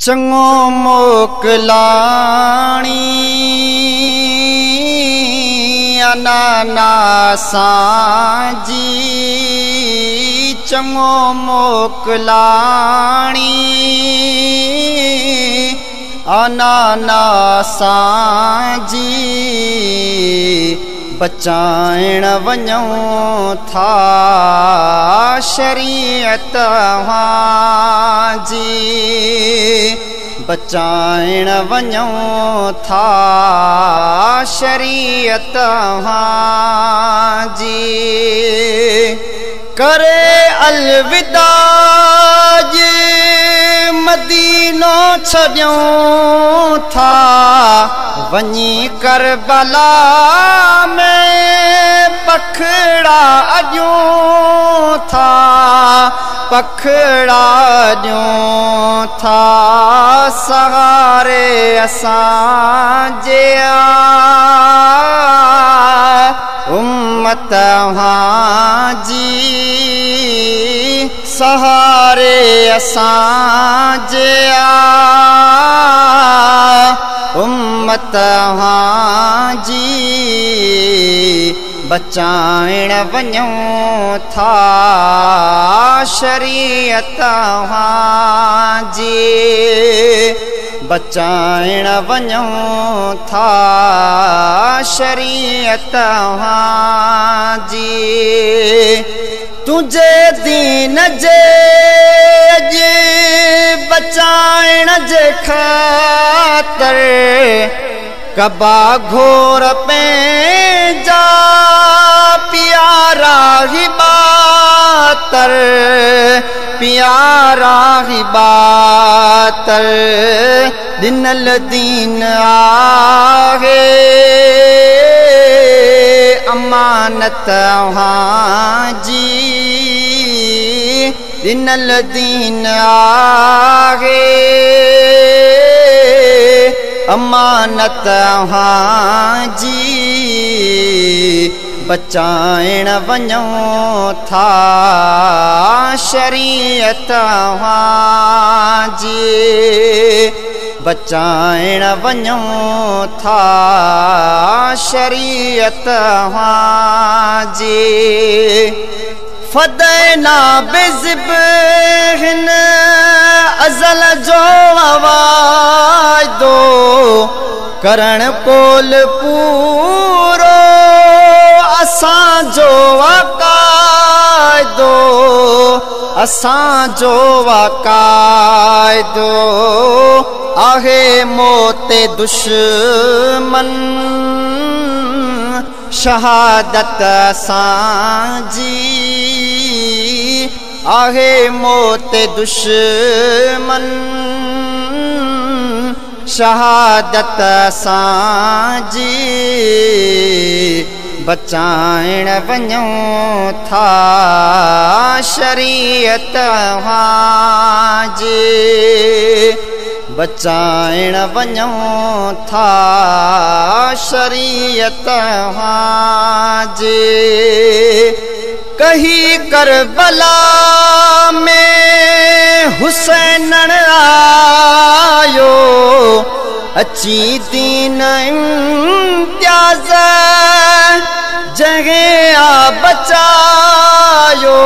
चङो मोकलाणी अनानासां जी चङो मोकलाणी अनानासां जी बचाइण वञूं था शरीयत जी बचाइण वञूं था शरीयत जी करे अलविदा जी मदीनो छॾियूं था वञी करबला में पखड़ा अॼूं था पखड़ा ॾियूं था सहारे असांजे उम्मत जी सहारे असांजे उम्मत जी बचाइण वञूं था शरीयत जी बचाइण वञूं था शरीयत जी तुझे दीन जे बचाइण जे ख़ातिर कबा घोर पंहिंजा प्यारा हिबातर प्यारा हिबातर दिनल दीन आहे अमानत जी दिनल दीन आहे अमानत जी बचाइण वञूं था शरीयत जी बचाइण वञूं था शरीयत जी फदैना बिज़िब्हिन अज़ल जो वाइदो करण कोल पूरो असांजो वाक़ाइदो असांजो वाक़ाइदो आहे मोते दुश्मन शहादत असांजी आहे मोते दुश्मन शहादत असांजी बचाइण वञूं था शरीयत जी बचाइण वञूं था शरीयत जी कही करबला में हुसैन आयो अची दीन इम्तियाज़ जगह आ बचायो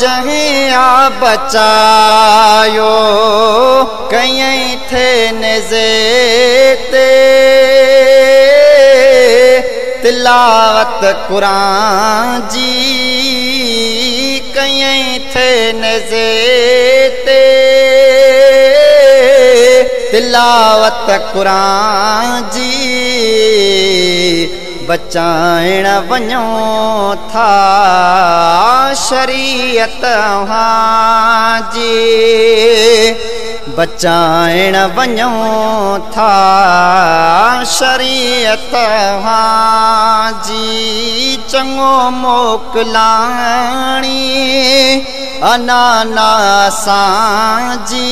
जगह आ बचायो कहीं थे नज़े ते तिलावत कुरान जी कहीं थे नज़े ते तिलावत कुरान जी बचाइण वञूं था शरीयत जी बचाइण वञूं था शरीयत जी चङो मोकलाणी अनानासां जी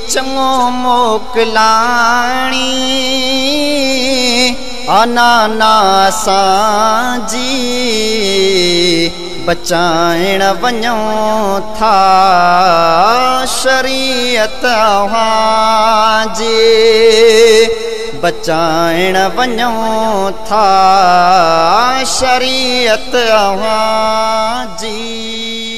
चङो मोकलाणी अनानासां जी बचाइण वञूं था शरीयत जी बचाइण वञूं था शरीयत जी।